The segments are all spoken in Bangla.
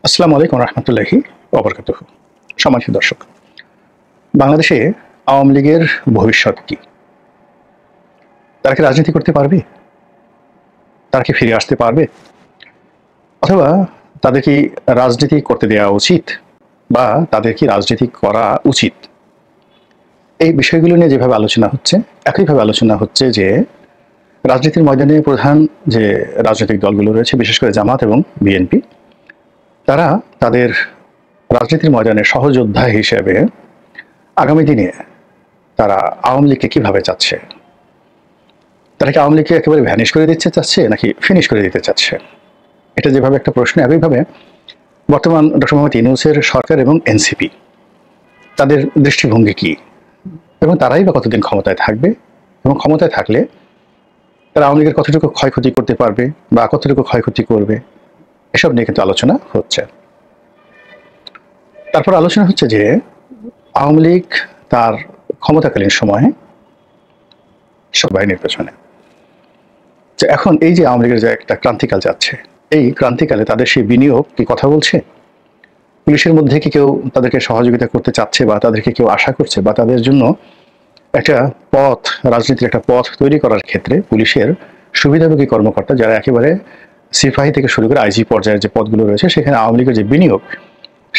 আসসালামু আলাইকুম রহমতুল্লাহি ওবরকাতুহু। সম্মানিত দর্শক, বাংলাদেশে আওয়ামী লীগের ভবিষ্যৎ কি? তারা কি রাজনীতি করতে পারবে? তারা কি ফিরে আসতে পারবে? অথবা তাদের কি রাজনীতি করতে দেওয়া উচিত, বা তাদের কি রাজনীতি করা উচিত? এই বিষয়গুলো নিয়ে যেভাবে আলোচনা হচ্ছে, একইভাবে আলোচনা হচ্ছে যে রাজনীতির ময়দানে প্রধান যে রাজনৈতিক দলগুলো রয়েছে, বিশেষ করে জামাত এবং বিএনপি, তারা তাদের রাজনীতির ময়দানে সহযোদ্ধা হিসেবে আগামী দিনে তারা আওয়ামী লীগকে কিভাবে চাচ্ছে? তারা কি আওয়ামী লীগকে একেবারে ভ্যানিশ করে দিতে চাচ্ছে, নাকি ফিনিশ করে দিতে চাচ্ছে? এটা যেভাবে একটা প্রশ্ন, একইভাবে বর্তমান ডক্টর মোহাম্মদ ইউনূসের সরকার এবং এনসিপি, তাদের দৃষ্টিভঙ্গি কি, এবং তারাই বা কতদিন ক্ষমতায় থাকবে, এবং ক্ষমতায় থাকলে তারা আওয়ামী লীগের কতটুকু ক্ষয়ক্ষতি করতে পারবে বা কতটুকু ক্ষয়ক্ষতি করবে, এসব নিয়ে কিন্তু আলোচনা হচ্ছে। তারপর আলোচনা হচ্ছে যে আওয়ামী লীগ তার ক্ষমতাকালীন সময়ে সব বাহিনীর পেছনে, যে এখন এই যে আওয়ামী লীগের যে একটা ক্রান্তিকাল যাচ্ছে, এই ক্রান্তিকালে তাদের সেই বিনিয়োগ কি কথা বলছে? পুলিশের মধ্যে কি কেউ তাদেরকে সহযোগিতা করতে চাচ্ছে, বা তাদেরকে কেউ আশা করছে, বা তাদের জন্য একটা পথ, রাজনীতির একটা পথ তৈরি করার ক্ষেত্রে পুলিশের সুবিধাভোগী কর্মকর্তা, যারা একেবারে সিপাহী থেকে শুরু করে আইজি পর্যায়ের যে পদগুলো রয়েছে, সেখানে আওয়ামী লীগের যে বিনিয়োগ,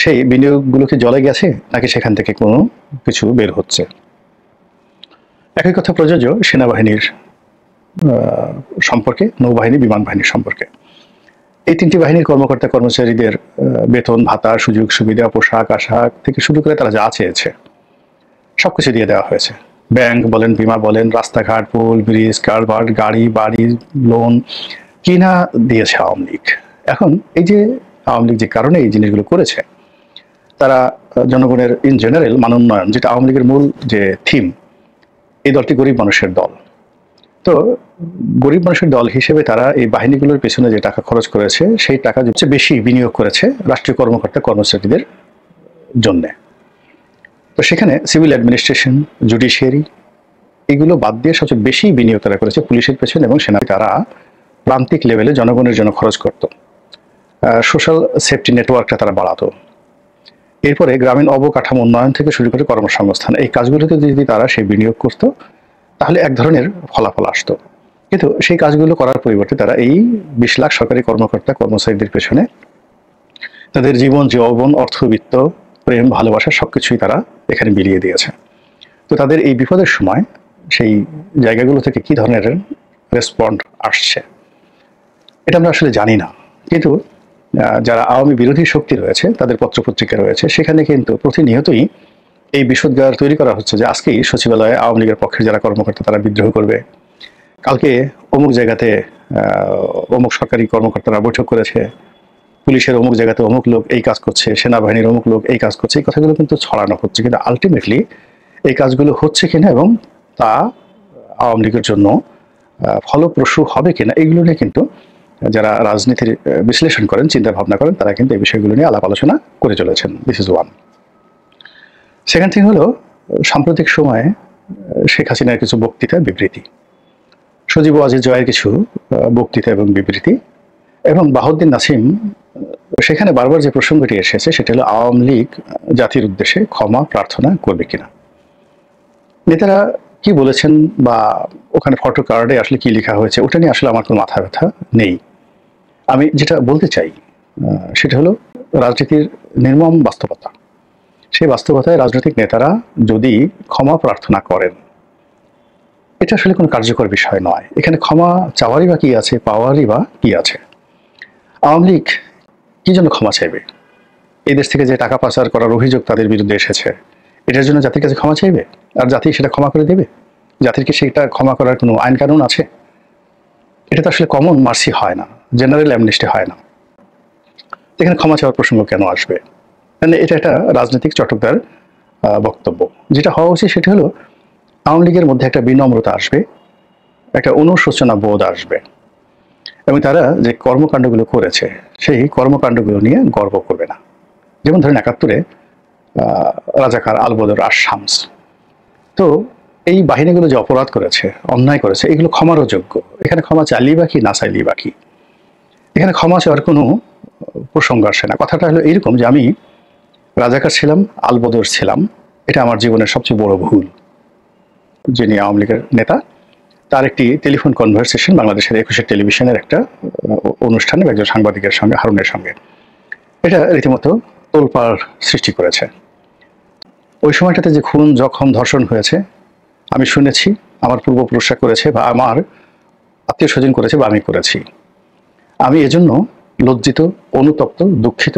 সেই বিনিয়োগগুলো কি জলে গেছে, নাকি সেখান থেকে কোনো কিছু বের হচ্ছে? একই কথা প্রযোজ্য সেনাবাহিনীর সম্পর্কে, নৌবাহিনী, বিমান বাহিনীর সম্পর্কে। এই তিনটি বাহিনীর কর্মকর্তা কর্মচারীদের বেতন ভাতা, সুযোগ সুবিধা, পোশাক আশাক থেকে শুরু করে তারা যা চেয়েছে সবকিছু দিয়ে দেওয়া হয়েছে। ব্যাংক বলেন, বিমা বলেন, রাস্তাঘাট, পুল, ব্রিজ, কারবার, গাড়ি বাড়ি, লোন কিনা দিয়েছে আওয়ামী লীগ। এখন এই যে আওয়ামী লীগ যে কারণে এই জিনিসগুলো করেছে, তারা জনগণের ইন জেনারেল মানোন্নয়ন, যেটা আওয়ামী লীগের মূল যে থিম, এই দলটি গরিব মানুষের দল। তো গরিব মানুষের দল হিসেবে তারা এই বাহিনীগুলোর পেছনে যে টাকা খরচ করেছে, সেই টাকা সবচেয়ে বেশি বিনিয়োগ করেছে রাষ্ট্রীয় কর্মকর্তা কর্মচারীদের জন্য। তো সেখানে সিভিল অ্যাডমিনিস্ট্রেশন, জুডিশিয়ারি, এগুলো বাদ দিয়ে সবচেয়ে বেশি বিনিয়োগ তারা করেছে পুলিশের পেছনে, এবং সেনা তারা প্রান্তিক লেভেলে জনগণের জন্য খরচ করত। সোশ্যাল সেফটি নেটওয়ার্কটা তারা বাড়াতো। এরপরে গ্রামীণ অবকাঠামো উন্নয়ন থেকে শুরু করে কর্মসংস্থান, এই কাজগুলোতে যদি তারা সেই বিনিয়োগ করত, তাহলে এক ধরনের ফলাফল আসতো। কিন্তু সেই কাজগুলো করার পরিবর্তে তারা এই 20 লাখ সরকারি কর্মকর্তা কর্মচারীদের পেছনে তাদের জীবন, যৌবন, অর্থবিত্ত, প্রেম, ভালোবাসা সবকিছুই তারা এখানে বিলিয়ে দিয়েছে। তো তাদের এই বিপদের সময় সেই জায়গাগুলো থেকে কি ধরনের রেসপন্ড আসছে, এটা আমরা আসলে জানি না। কিন্তু যারা আওয়ামী বিরোধী শক্তি রয়েছে, তাদের পত্রপত্রিকা রয়েছে, সেখানে কিন্তু প্রতিনিয়তই এই বিষোদ্গার তৈরি করা হচ্ছে যে আজকেই সচিবালয়ে আওয়ামী লীগের পক্ষের যারা কর্মকর্তা তারা বিদ্রোহ করবে, কালকে অমুক জায়গাতে অমুক সরকারি কর্মকর্তারা বৈঠক করেছে, পুলিশের অমুক জায়গাতে অমুক লোক এই কাজ করছে, সেনাবাহিনীর অমুক লোক এই কাজ করছে। এই কথাগুলো কিন্তু ছড়ানো হচ্ছে, কিন্তু আলটিমেটলি এই কাজগুলো হচ্ছে কিনা এবং তা আওয়ামী লীগের জন্য ফলপ্রসূ হবে কিনা, এইগুলো নিয়ে কিন্তু যারা রাজনীতির বিশ্লেষণ করেন, চিন্তা ভাবনা করেন, তারা কিন্তু এই বিষয়গুলো নিয়ে আলাপ আলোচনা করে চলেছেন। This is one. Second thing হলো, সাম্প্রতিক সময়ে শেখ হাসিনার কিছু বক্তৃতা, বিবৃতি, সজীব ওয়াজেদ জয়ের কিছু বক্তৃতা এবং বিবৃতি, এবং বাহাউদ্দিন নাসিম, সেখানে বারবার যে প্রসঙ্গটি এসেছে সেটা হলো আওয়ামী লীগ জাতির উদ্দেশ্যে ক্ষমা প্রার্থনা করবে কিনা। নেতারা কি বলেছেন, বা ওখানে ফটো কার্ডে আসলে কি লেখা হয়েছে, ওটা নিয়ে আসলে আমার কোনো মাথা ব্যথা নেই। আমি যেটা বলতে চাই সেটা হলো রাজনীতির নির্মম বাস্তবতা। সেই বাস্তবতায় রাজনৈতিক নেতারা যদি ক্ষমা প্রার্থনা করেন, এটা আসলে কোনো কার্যকর বিষয় নয়। এখানে ক্ষমা চাওয়ারই বা কি আছে, পাওয়ারই বা কি আছে? আওয়ামী লীগ কি জন্য ক্ষমা চাইবে? এই দেশ থেকে যে টাকা পাচার করার অভিযোগ তাদের বিরুদ্ধে এসেছে, এটার জন্য জাতির কাছে ক্ষমা চাইবে? আর জাতি সেটা ক্ষমা করে দেবে? জাতির কি সেটা ক্ষমা করার কোনো আইন কানুন আছে? এটা তো আসলে কমন মার্সি হয় না, জেনারেল অ্যামনেস্টি হয় না। এখানে ক্ষমা চাওয়ার প্রসঙ্গ কেন আসবে? মানে এটা একটা রাজনৈতিক চটকদার বক্তব্য। যেটা হওয়া উচিত সেটা হলো আওয়ামী লীগের মধ্যে একটা বিনম্রতা আসবে, একটা অনুশোচনা বোধ আসবে, এবং তারা যে কর্মকাণ্ডগুলো করেছে সেই কর্মকাণ্ডগুলো নিয়ে গর্ব করবে না। যেমন ধরেন 71-এ রাজাকার, আলবদর, আশামস, তো এই বাহিনীগুলো যে অপরাধ করেছে, অন্যায় করেছে, এগুলো ক্ষমারও যোগ্য। এখানে ক্ষমা চাইলেই বা কি, না চাইলেই বা কি? এখানে ক্ষমা চাওয়ার কোনো প্রসঙ্গ আসে না। কথাটা হলো এইরকম যে আমি রাজাকার ছিলাম, আলবদর ছিলাম, এটা আমার জীবনের সবচেয়ে বড় ভুল। যিনি আওয়ামী লীগের নেতা, তার একটি টেলিফোন কনভারসেশন বাংলাদেশের 21 টেলিভিশনের একটা অনুষ্ঠানে একজন সাংবাদিকের সঙ্গে, হারুনের সঙ্গে, এটা রীতিমতো তোলপাড় সৃষ্টি করেছে। ওই সময়টাতে যে খুন, জখম, ধর্ষণ হয়েছে আমি শুনেছি, আমার পূর্বপুরুষরা করেছে বা আমার আত্মীয় স্বজন করেছে বা আমি করেছি। আমি এজন্য লজ্জিত, অনুতপ্ত, দুঃখিত,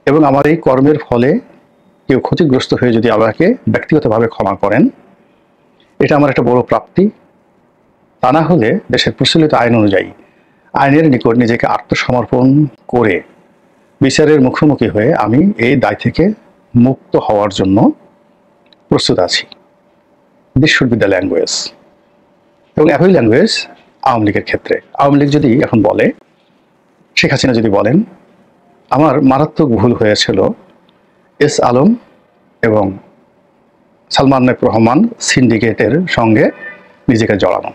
এবং আমার এই কর্মের ফলে কেউ ক্ষতিগ্রস্ত হয়ে যদি আমাকে ব্যক্তিগতভাবে ক্ষমা করেন, এটা আমার একটা বড় প্রাপ্তি। তা না হলে দেশের প্রচলিত আইন অনুযায়ী আইনের নিকট নিজেকে আত্মসমর্পণ করে বিচারের মুখোমুখি হয়ে আমি এই দায় থেকে মুক্ত হওয়ার জন্য প্রস্তুত আছি। This should be the language. এবং একই ল্যাঙ্গুয়েজ আওয়ামী লীগের ক্ষেত্রে। আওয়ামী লীগ যদি এখন বলে, শেখ হাসিনা যদি বলেন, আমার মারাত্মক ভুল হয়েছিল এস আলম এবং সালমান এফ রহমান সিন্ডিকেটের সঙ্গে নিজেকে জড়ানো।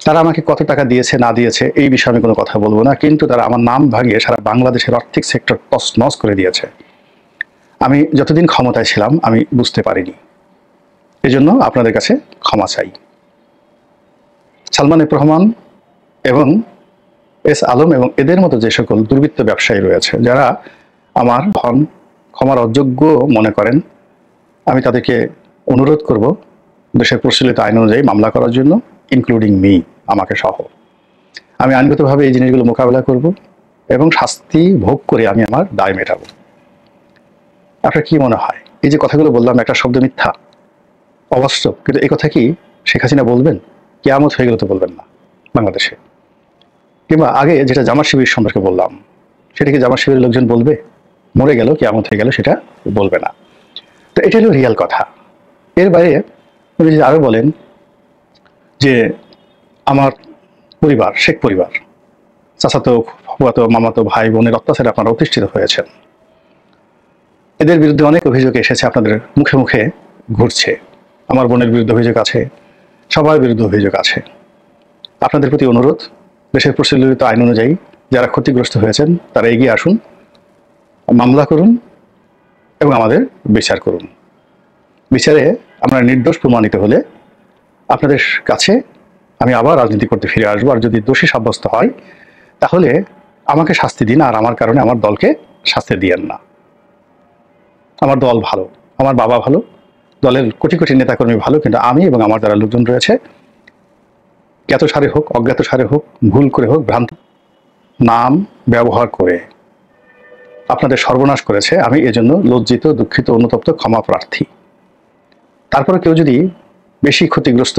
তারা আমাকে কত টাকা দিয়েছে না দিয়েছে এই বিষয়ে আমি কোনো কথা বলবো না, কিন্তু তারা আমার নাম ভাঙিয়ে সারা বাংলাদেশের আর্থিক সেক্টর তছনছ করে দিয়েছে। আমি যতদিন ক্ষমতায় ছিলাম আমি বুঝতে পারিনি, এজন্য আপনাদের কাছে ক্ষমা চাই। সালমান এফ রহমান এবং এস আলম এবং এদের মতো যে সকল দুর্বৃত্ত ব্যবসায়ী রয়েছে, যারা আমার ক্ষমার অযোগ্য মনে করেন, আমি তাদেরকে অনুরোধ করব দেশের প্রচলিত আইন অনুযায়ী মামলা করার জন্য, ইনক্লুডিং মি, আমাকে সহ। আমি আইনগতভাবে এই জিনিসগুলো মোকাবেলা করব এবং শাস্তি ভোগ করে আমি আমার দায় মেটাবো। আপনার কি মনে হয় এই যে কথাগুলো বললাম একটা শব্দ মিথ্যা, অবাস্তব, কিন্তু এই কথা কি শেখ হাসিনা বলবেন? কিয়ামত হয়ে গেলে তো বলবেন না বাংলাদেশে। কিংবা আগে যেটা জামাত শিবির সম্পর্কে বললাম, সেটা কি জামাত শিবিরের লোকজন বলবে? মরে গেল, কিয়ামত হয়ে গেল, সেটা বলবে না। তো এটা হলো রিয়াল কথা। এর বাইরে উনি যদি আরো বলেন যে আমার পরিবার, শেখ পরিবার, চাচাতো, ফুফাতো, মামাতো, ভাই বোনের অত্যাচারে আপনারা অতিষ্ঠিত হয়েছেন, এদের বিরুদ্ধে অনেক অভিযোগ এসেছে, আপনাদের মুখে মুখে ঘুরছে। আমার বোনের বিরুদ্ধে অভিযোগ আছে, সবার বিরুদ্ধে অভিযোগ আছে। আপনাদের প্রতি অনুরোধ, দেশের প্রচলিত আইন অনুযায়ী যারা ক্ষতিগ্রস্ত হয়েছেন তারা এগিয়ে আসুন, মামলা করুন এবং আমাদের বিচার করুন। বিচারে আমরা নির্দোষ প্রমাণিত হলে আপনাদের কাছে আমি আবার রাজনীতি করতে ফিরে আসবো। আর যদি দোষী সাব্যস্ত হয় তাহলে আমাকে শাস্তি দিন, আর আমার কারণে আমার দলকে শাস্তি দিয়েন না। আমার দল ভালো, আমার বাবা ভালো, দলের কোটি কোটি নেতাকর্মী ভালো, কিন্তু আমি এবং আমার যারা লোকজন রয়েছে, জ্ঞাত সারে হোক, অজ্ঞাত সারে হোক, ভুল করে হোক, ভ্রান্ত নাম ব্যবহার করে আপনাদের সর্বনাশ করেছে। আমি এজন্য লজ্জিত, দুঃখিত, অনুতপ্ত, ক্ষমা প্রার্থী। তারপরে কেউ যদি বেশি ক্ষতিগ্রস্ত